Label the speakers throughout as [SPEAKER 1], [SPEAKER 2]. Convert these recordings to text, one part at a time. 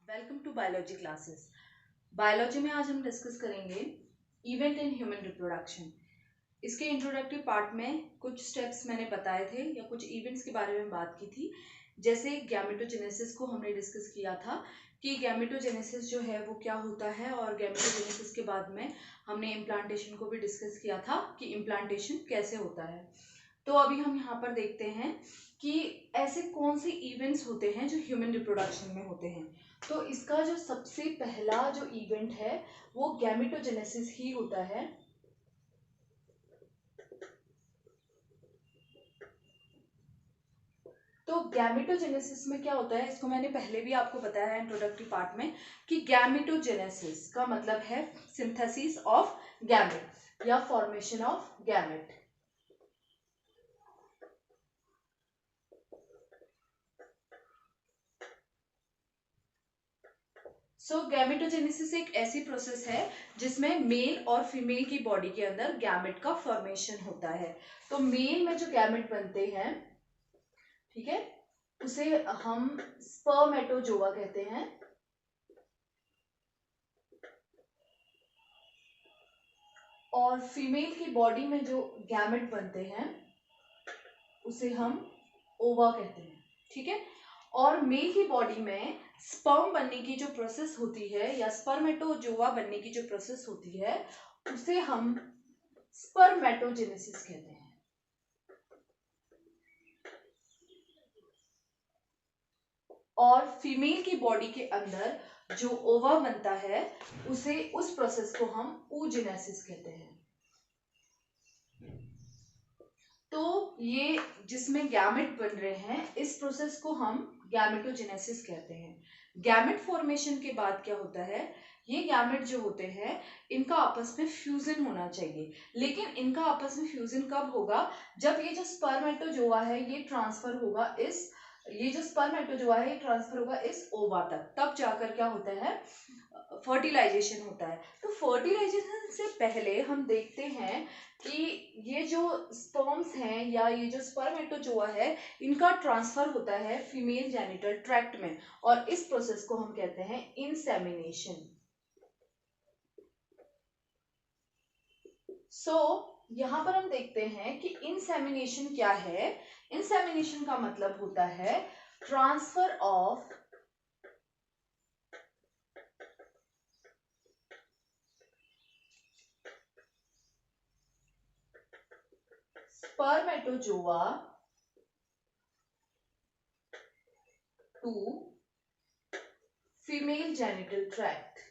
[SPEAKER 1] Welcome to biology classes. Biology में आज हम डिस्कस करेंगे इवेंट इन ह्यूमन रिप्रोडक्शन। इसके इंट्रोडक्टरी पार्ट में कुछ स्टेप्स मैंने बताए थे या कुछ इवेंट्स के बारे में बात की थी। जैसे गैमेटोजेनेसिस को हमने डिस्कस किया था कि गैमेटोजेनेसिस जो है वो क्या होता है, और गैमेटोजेनेसिस के बाद में हमने इम्प्लांटेशन को भी डिस्कस किया था कि इम्प्लांटेशन कैसे होता है। तो अभी हम यहाँ पर देखते हैं कि ऐसे कौन से इवेंट्स होते हैं जो ह्यूमन रिप्रोडक्शन में होते हैं। तो इसका जो सबसे पहला जो इवेंट है वो गैमेटोजेनेसिस ही होता है। तो गैमेटोजेनेसिस में क्या होता है, इसको मैंने पहले भी आपको बताया है इंट्रोडक्टरी पार्ट में कि गैमेटोजेनेसिस का मतलब है सिंथेसिस ऑफ गैमेट या फॉर्मेशन ऑफ गैमेट। गैमेटोजेनेसिस एक ऐसी प्रोसेस है जिसमें मेल और फीमेल की बॉडी के अंदर गैमेट का फॉर्मेशन होता है। तो मेल में जो गैमेट बनते हैं, ठीक है, उसे हम स्पर्मेटोजोआ कहते हैं, और फीमेल की बॉडी में जो गैमेट बनते हैं उसे हम ओवा कहते हैं, ठीक है। और मेल की बॉडी में स्पर्म बनने की जो प्रोसेस होती है या स्पर्मेटोजोआ बनने की जो प्रोसेस होती है उसे हम स्पर्मेटोजेनेसिस कहते हैं। और फीमेल की बॉडी के अंदर जो ओवा बनता है उसे, उस प्रोसेस को हम oogenesis कहते हैं। तो ये जिसमें गैमेट बन रहे हैं इस प्रोसेस को हम गैमेटोजेनेसिस कहते हैं। गैमेट फॉर्मेशन के बाद क्या होता है, ये गैमेट जो होते हैं इनका आपस में फ्यूजन होना चाहिए। लेकिन इनका आपस में फ्यूजन कब होगा, जब ये जो स्पर्मेटोजोआ है ये ट्रांसफर होगा इस, ये जो स्पर्मेटोजोआ है ये ट्रांसफर होगा इस ओवा तक, तब जाकर क्या होता है, फर्टिलाइजेशन होता है। तो फर्टिलाइजेशन से पहले हम देखते हैं कि ये जो स्पर्म्स हैं या ये जो स्पर्मेटोजोआ है इनका ट्रांसफर होता है फीमेल जेनिटल ट्रैक्ट में, और इस प्रोसेस को हम कहते हैं इंसेमिनेशन। यहां पर हम देखते हैं कि इंसेमिनेशन क्या है। इंसेमिनेशन का मतलब होता है transfer of spermatozoa to female genital tract।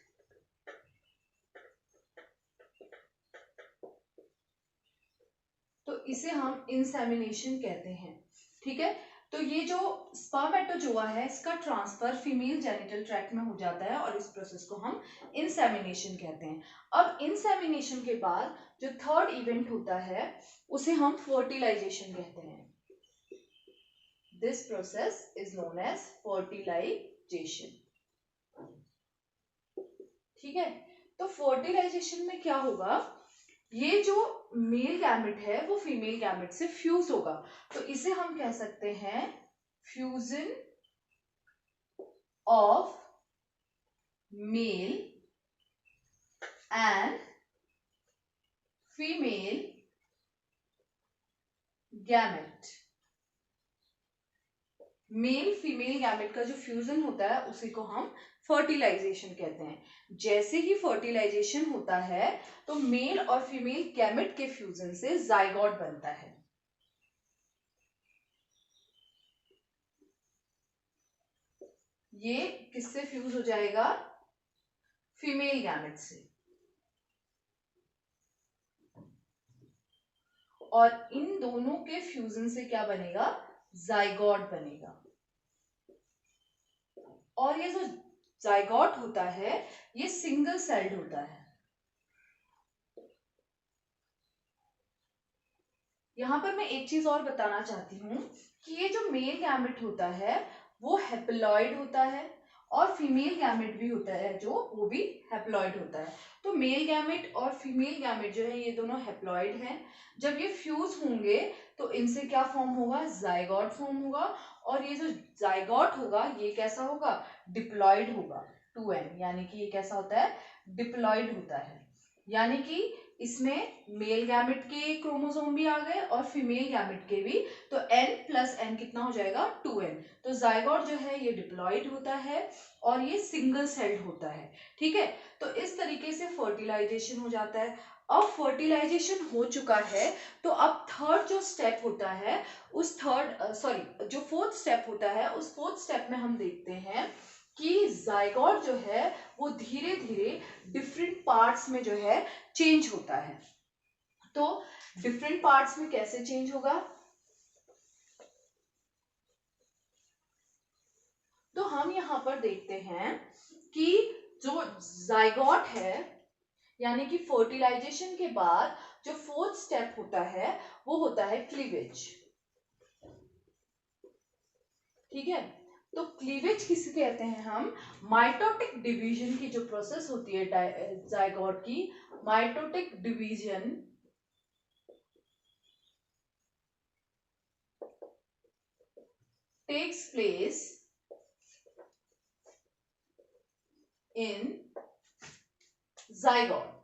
[SPEAKER 1] तो इसे हम इंसेमिनेशन कहते हैं, ठीक है। तो ये जो स्पर्मेटोजोआ है इसका ट्रांसफर फीमेल जेनिटल ट्रैक्ट में हो जाता है और इस प्रोसेस को हम इंसेमिनेशन कहते हैं। अब इंसेमिनेशन के बाद जो थर्ड इवेंट होता है उसे हम फर्टिलाइजेशन कहते हैं। This process is known as fertilisation, ठीक है। तो फर्टिलाइजेशन में क्या होगा, ये जो मेल गैमेट है वो फीमेल गैमेट से फ्यूज होगा। तो इसे हम कह सकते हैं fusion of male and female gamete. Male female gamete का जो फ्यूजन होता है उसी को हम फर्टिलाइजेशन कहते हैं। जैसे ही फर्टिलाइजेशन होता है तो मेल और फीमेल गैमेट के फ्यूजन से जाइगोट बनता है। ये किससे फ्यूज हो जाएगा, फीमेल गैमेट से, और इन दोनों के फ्यूजन से क्या बनेगा, जाइगोट बनेगा। और ये जो जाइगोट होता है ये सिंगल सेल्ड होता है। यहां पर मैं एक चीज और बताना चाहती हूँ कि ये जो मेल गैमेट होता है वो हैप्लॉइड होता है, और फीमेल गैमेट भी होता है जो वो भी हैप्लॉइड होता है। तो मेल गैमेट और फीमेल गैमेट जो है ये दोनों हैप्लॉइड हैं। जब ये फ्यूज होंगे तो इनसे क्या फॉर्म होगा, जाइगोट फॉर्म होगा, और ये जो जाइगोट होगा ये कैसा होगा, डिप्लॉइड होगा 2n, यानी कि ये कैसा होता है, डिप्लॉइड होता है, यानी कि इसमें मेल गैमेट के क्रोमोसोम भी आ गए और फीमेल गैमेट के भी, तो n प्लस n कितना हो जाएगा 2n। तो जाइगोट जो है ये डिप्लॉइड होता है और ये सिंगल सेल्ड होता है, ठीक है। तो इस तरीके से फर्टिलाइजेशन हो जाता है। अब फर्टिलाइजेशन हो चुका है तो अब थर्ड जो स्टेप होता है उस जो फोर्थ स्टेप होता है उस फोर्थ स्टेप में हम देखते हैं कि जाइगोट जो है वो धीरे धीरे डिफरेंट पार्ट्स में जो है चेंज होता है। तो डिफरेंट पार्ट्स में कैसे चेंज होगा, तो हम यहां पर देखते हैं कि जो जाइगोट है यानी कि फर्टिलाइजेशन के बाद जो फोर्थ स्टेप होता है वो होता है क्लीवेज, ठीक है। तो क्लीवेज किसे कहते हैं हम, माइटोटिक डिवीजन की जो प्रोसेस होती है जाइगोट की, mitotic division takes place in zygote.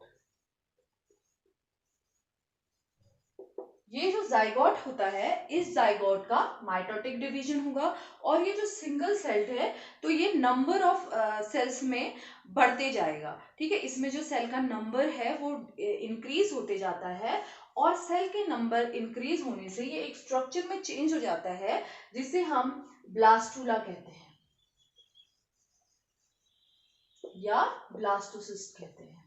[SPEAKER 1] ये जो जाइगोट होता है इस जाइगोट का माइटोटिक डिवीजन होगा और ये जो सिंगल सेल्ड है तो ये नंबर ऑफ सेल्स में बढ़ते जाएगा, ठीक है। इसमें जो सेल का नंबर है वो इंक्रीज होते जाता है और सेल के नंबर इंक्रीज होने से ये एक स्ट्रक्चर में चेंज हो जाता है जिसे हम ब्लास्टूला कहते हैं या ब्लास्टोसिस्ट कहते हैं।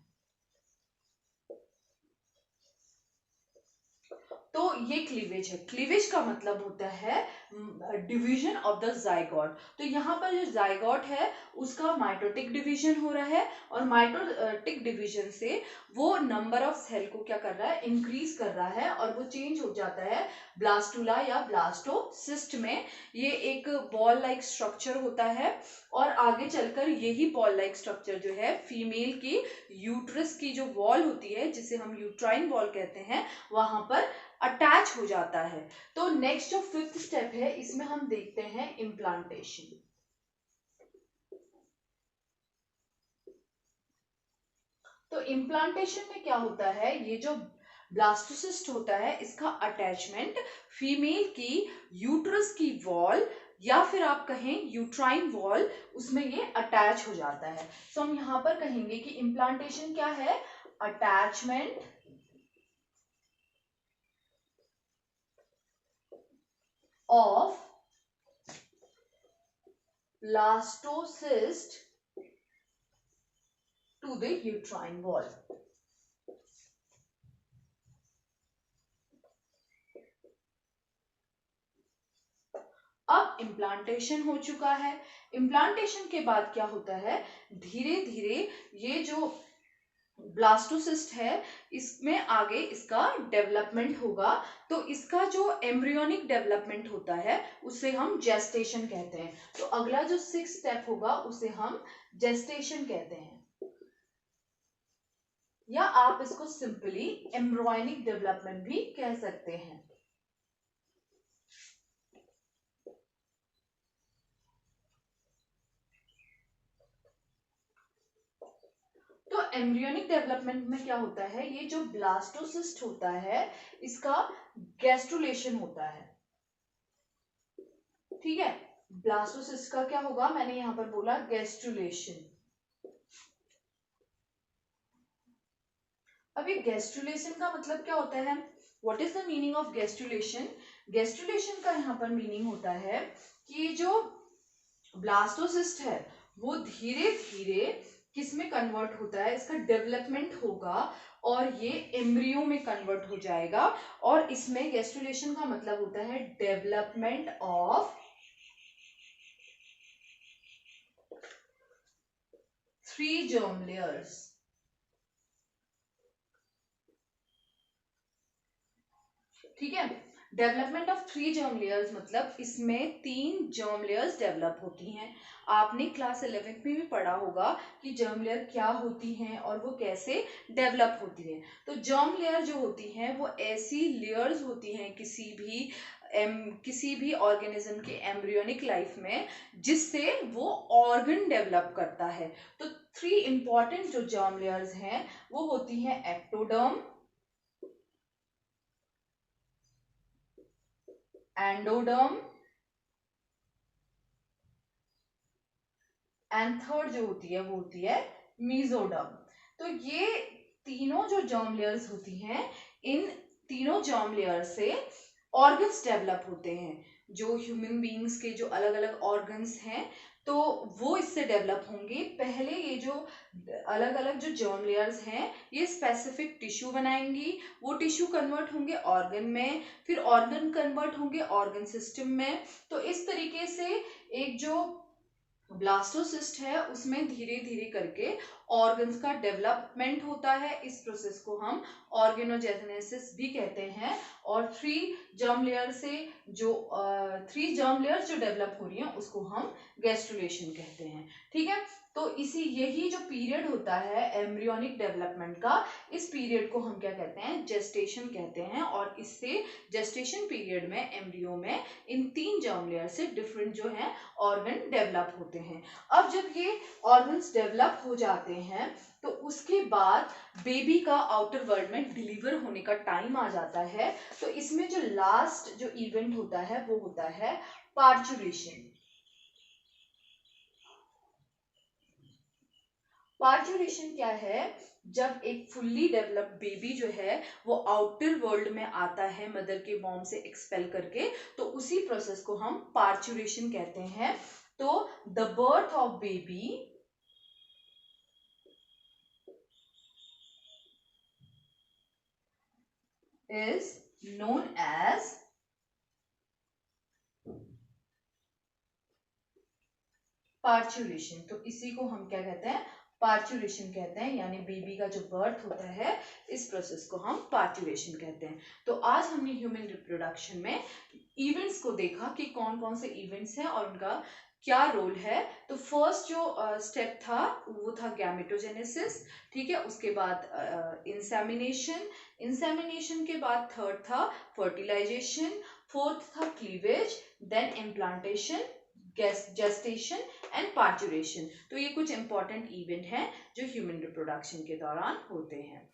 [SPEAKER 1] तो ये क्लीवेज है। क्लीवेज का मतलब होता है डिवीजन ऑफ द जाइगोट। तो यहाँ पर जो जाइगोट है उसका माइटोटिक डिवीजन हो रहा है और माइटोटिक डिवीजन से वो नंबर ऑफ सेल को क्या कर रहा है, इंक्रीज कर रहा है और वो चेंज हो जाता है ब्लास्टूला या ब्लास्टोसिस्ट में। ये एक बॉल लाइक स्ट्रक्चर होता है और आगे चलकर यही बॉल लाइक स्ट्रक्चर जो है फीमेल की यूट्रस की जो वॉल होती है जिसे हम यूट्राइन वॉल कहते हैं वहां पर अटैच हो जाता है। तो नेक्स्ट जो फिफ्थ स्टेप है इसमें हम देखते हैं इम्प्लांटेशन। तो इम्प्लांटेशन में क्या होता है, ये जो ब्लास्टोसिस्ट होता है इसका अटैचमेंट फीमेल की यूट्रस की वॉल या फिर आप कहें यूट्राइन वॉल, उसमें ये अटैच हो जाता है। तो हम यहां पर कहेंगे कि इम्प्लांटेशन क्या है, attachment of blastocyst to the uterine wall। अब इम्प्लांटेशन हो चुका है। इम्प्लांटेशन के बाद क्या होता है, धीरे धीरे ये जो ब्लास्टोसिस्ट है इसमें आगे इसका डेवलपमेंट होगा। तो इसका जो एम्ब्रियोनिक डेवलपमेंट होता है उसे हम जेस्टेशन कहते हैं। तो अगला जो 6th स्टेप होगा उसे हम जेस्टेशन कहते हैं या आप इसको सिंपली एम्ब्रियोनिक डेवलपमेंट भी कह सकते हैं। तो एम्ब्रियोनिक डेवलपमेंट में क्या होता है, ये जो ब्लास्टोसिस्ट होता है इसका गैस्ट्रुलेशन होता है, ठीक है। ब्लास्टोसिस्ट का क्या होगा, मैंने यहां पर बोला गैस्ट्रुलेशन। अब ये गैस्ट्रुलेशन का मतलब क्या होता है, what is the meaning of gastrulation. Gastrulation का यहाँ पर मीनिंग होता है कि जो ब्लास्टोसिस्ट है वो धीरे धीरे किस में कन्वर्ट होता है, इसका डेवलपमेंट होगा और ये एम्ब्रियो में कन्वर्ट हो जाएगा। और इसमें गैस्ट्रुलेशन का मतलब होता है डेवलपमेंट ऑफ 3 germ layers। ठीक है, डेवलपमेंट ऑफ 3 जर्म लेयर्स मतलब इसमें 3 जर्म लेयर्स डेवलप होती हैं। आपने क्लास 11th में भी पढ़ा होगा कि जर्म लेयर क्या होती हैं और वो कैसे डेवलप होती हैं। तो जर्म लेयर जो होती हैं वो ऐसी लेयर्स होती हैं किसी भी किसी भी ऑर्गेनिज्म के एम्ब्रियोनिक लाइफ में, जिससे वो ऑर्गन डेवलप करता है। तो 3 इंपॉर्टेंट जो जर्म लेयर्स हैं वो होती हैं एक्टोडर्म, एंडोडर्म एंड थर्ड जो होती है वो होती है मीजोडर्म। तो ये तीनों जो जर्म लेयर्स होती हैं, इन तीनों जर्म लेयर से ऑर्गन्स डेवलप होते हैं। जो ह्यूमन बीइंग्स के जो अलग अलग ऑर्गन्स हैं तो वो इससे डेवलप होंगे। पहले ये जो अलग अलग जो जर्म लेयर्स हैं ये स्पेसिफिक टिश्यू बनाएंगी, वो टिश्यू कन्वर्ट होंगे ऑर्गन में, फिर ऑर्गन कन्वर्ट होंगे ऑर्गन सिस्टम में। तो इस तरीके से एक जो ब्लास्टोसिस्ट है उसमें धीरे धीरे करके ऑर्गन्स का डेवलपमेंट होता है। इस प्रोसेस को हम ऑर्गेनोजेनेसिस भी कहते हैं। और 3 जर्म लेयर से जो 3 जर्म लेयर्स जो डेवलप हो रही हैं उसको हम गैस्ट्रुलेशन कहते हैं। ठीक है, तो यही जो पीरियड होता है एम्ब्रियोनिक डेवलपमेंट का, इस पीरियड को हम क्या कहते हैं, जेस्टेशन कहते हैं। और इससे जेस्टेशन पीरियड में एम्ब्रियो में इन 3 जर्म लेयर से डिफरेंट जो है ऑर्गन डेवलप होते हैं। अब जब ये ऑर्गन्स डेवलप हो जाते हैं तो उसके बाद बेबी का आउटर वर्ल्ड में डिलीवर होने का टाइम आ जाता है। तो इसमें जो लास्ट जो इवेंट होता है वो होता है पार्चुरेशन। पार्चुरेशन क्या है, जब एक फुल्ली डेवलप्ड बेबी जो है वो आउटर वर्ल्ड में आता है मदर के वॉर्म से एक्सपेल करके, तो उसी प्रोसेस को हम पार्चुरेशन कहते हैं। तो the birth of baby is known as parturition. तो इसी को हम क्या कहते हैं, पार्चुरेशन कहते हैं। यानी बेबी का जो बर्थ होता है इस प्रोसेस को हम पार्चुरेशन कहते हैं। तो आज हमने ह्यूमन रिप्रोडक्शन में इवेंट्स को देखा कि कौन कौन से इवेंट्स हैं और उनका क्या रोल है। तो फर्स्ट जो स्टेप था वो था गैमेटोजेनेसिस। ठीक है, उसके बाद इंसेमिनेशन, इंसेमिनेशन के बाद थर्ड था फर्टिलाइजेशन, फोर्थ था cleavage, then implantation, gestation and parturition. तो ये कुछ इंपॉर्टेंट इवेंट हैं जो ह्यूमन रिप्रोडक्शन के दौरान होते हैं।